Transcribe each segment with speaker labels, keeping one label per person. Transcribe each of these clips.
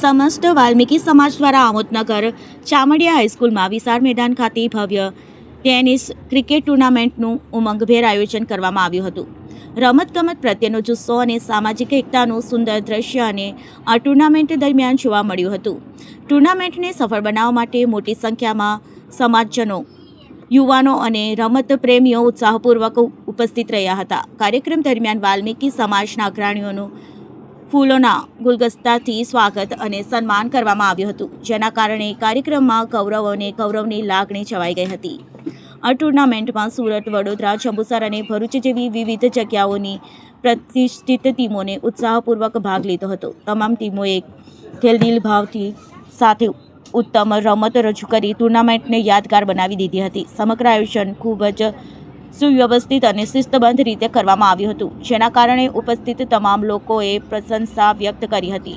Speaker 1: समस्त वाल्मीकि समाज द्वारा आमोदनगर चामड़िया हाईस्कूल में विशाल मैदान खाते भव्य टेनिस क्रिकेट टूर्नामेंटનું ઉમંગભેર આયોજન કરવામાં આવ્યું હતું। રમતગમત પ્રત્યેનો જુસ્સો અને સામાજિક એકતાનું સુંદર દ્રશ્ય અને આ ટુર્નામેન્ટ દરમિયાન જોવા મળ્યું હતું। ટુર્નામેન્ટને સફળ બનાવવા માટે મોટી સંખ્યામાં સમાજજનો, યુવાનો અને રમત પ્રેમીઓ ઉત્સાહપૂર્વક ઉપસ્થિત રહ્યા હતા। કાર્યક્રમ દરમિયાન વાલ્મીકि સમાજના અગ્રણીઓનું ફૂલોના ગુલદસ્તાથી સ્વાગત અને સન્માન કરવામાં આવ્યું હતું, જેના કારણે કાર્યક્રમમાં ગૌરવ અને ગૌરવની લાગણી છવાઈ ગઈ હતી। આ ટુર્નામેન્ટમાં સુરત, વડોદરા, જંબુસર અને ભરૂચ જેવી વિવિધ જગ્યાઓની પ્રતિષ્ઠિત ટીમોને ઉત્સાહપૂર્વક ભાગ લીધો હતો। તમામ ટીમોએ ખેલદિલ ભાવથી સાથે ઉત્તમ રમત રજૂ કરી ટુર્નામેન્ટને યાદગાર બનાવી દીધી હતી। સમગ્ર આયોજન ખૂબ જ સુવ્યવસ્થિત અને શિસ્તબદ્ધ રીતે કરવામાં આવ્યું હતું, જેના કારણે ઉપસ્થિત તમામ લોકોએ પ્રશંસા વ્યક્ત કરી હતી।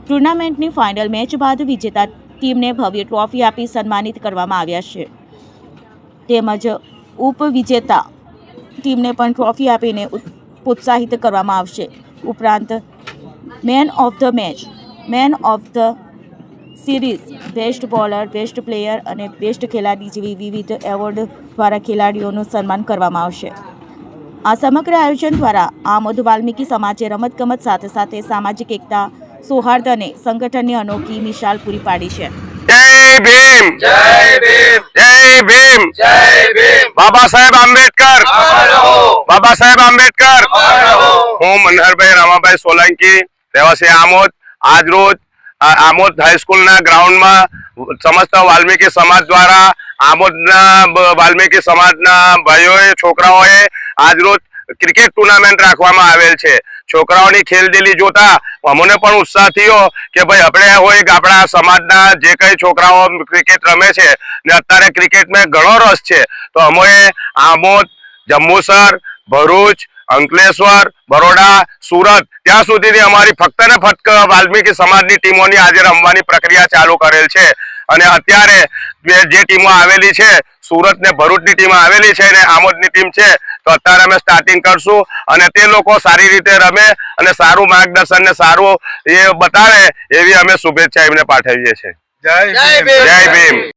Speaker 1: ટુર્નામેન્ટની ફાઇનલ મેચ બાદ વિજેતા ટીમને ભવ્ય ટ્રોફી આપી સન્માનિત કરવામાં આવ્યા છે, તેમજ ઉપવિજેતા ટીમને પણ ટ્રોફી આપીને પ્રોત્સાહિત કરવામાં આવશે। ઉપરાંત man of the match, man of the series, best bowler, best player અને બેસ્ટ ખેલાડી જેવી વિવિધ એવોર્ડ દ્વારા ખેલાડીઓનું સન્માન કરવામાં આવશે। આ સમગ્ર આયોજન દ્વારા આમોદ વાલ્મીકि સમાજે રમતગમત સાથે સાથે સામાજિક એકતા, સૌહાર્દ અને સંગઠનની અનોખી મિસાલ પૂરી પાડી છે।
Speaker 2: जय भीम, जय भीम, जय भीम, जय भीम। बाबा साहेब आंबेडकर, बाबा साहेब आंबेडकर। હું મનહરભાઈ રામાભાઈ સોલંકી, રહેવાસી આમોદ, આજ રોજ આમોદ હાઈસ્કૂલના ગ્રાઉન્ડમાં સમસ્ત વાલ્મીકि સમાજ દ્વારા આમોદના વાલ્મીકि સમાજના ભાઈઓએ, છોકરાઓએ આજ રોજ ક્રિકેટ ટુર્નામેન્ટ રાખવામાં આવેલ છે। છોકરાઓની ખેલદિલી જોતા અમને પણ ઉત્સાહ થયો કે ભાઈ આપણે હોય કે આપણા સમાજના જે કઈ છોકરાઓ ક્રિકેટ રમે છે ને અત્યારે ક્રિકેટમાં ઘણો રસ છે, તો અમે આમોદ, જંબુસર, ભરૂચ, અંકલેશ્વર, બરોડા, સુરત ત્યાં સુધીની અમારી ફક્ત ને ફક્ત વાલ્મીકि સમાજની ટીમોની આજે રમવાની પ્રક્રિયા ચાલુ કરેલ છે। અને અત્યારે જે ટીમો આવેલી છે, સુરત ને ભરૂચની ટીમ આવેલી છે ને આમોદની ટીમ છે, તો અત્યારે અમે સ્ટાર્ટિંગ કરશું અને તે લોકો સારી રીતે રમે અને સારું માર્ગદર્શન ને સારું એ બતાવે એવી અમે શુભેચ્છા એમને પાઠવીએ છીએ। જય ભીમ, જય ભીમ।